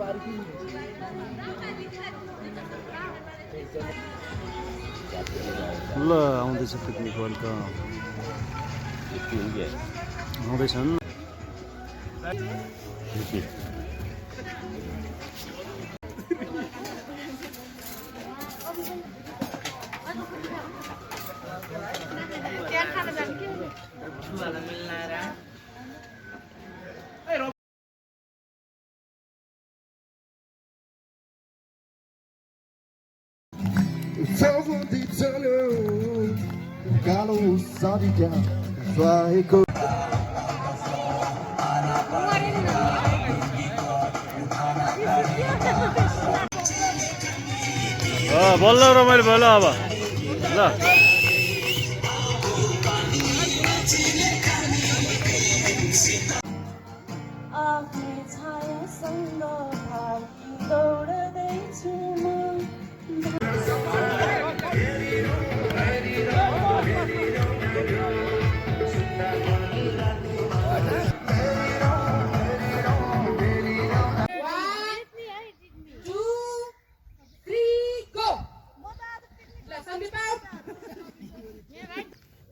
ल आउँदैछ picnic world cup आउँदैछन्। बल्ल रमाइलो भयो ल अब ल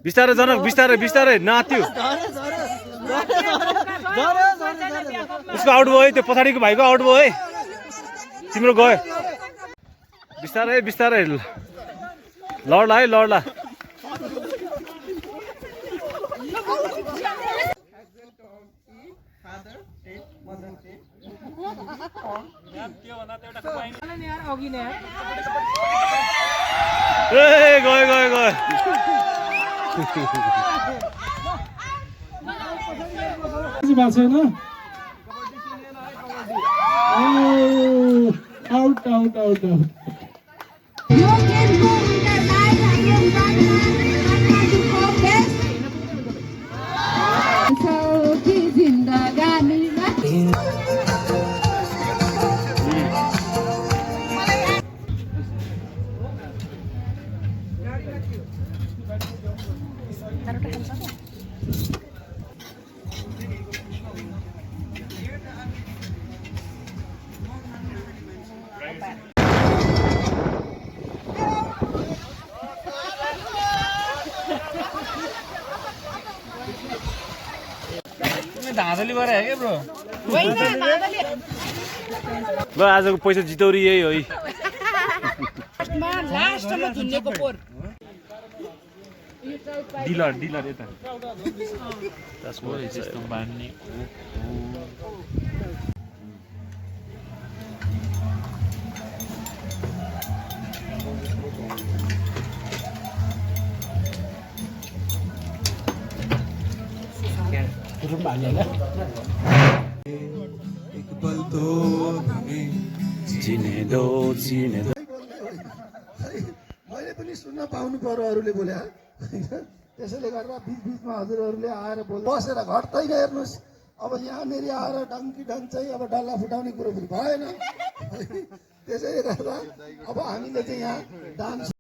बिस्तारै जनक बिस्तारै बिस्तारै नाच्यो उसको आउट भयो है त्यो पछाडिको भाइको आउट भयो है तिम्रो गयो बिस्तारै बिस्तारै लड्ला है लड्ला ए गयो गयो गयो भएको छैन आउट आउट आउट आउट धाँधली भएर है ब्रो ल आजको पैसा जितौरी यही हो डिलर डिलर यता मैले पनि सुन्न पाउनु पर्यो अरूले बोले त्यसैले गर्दा बिच बिचमा हजुरहरूले आएर बसेर घट्दैन हेर्नुहोस् अब यहाँनिर आएर डङ्की डङ चाहिँ अब डल्ला फुटाउने कुरो पनि भएन त्यसैले गर्दा अब हामीले चाहिँ यहाँ डान्स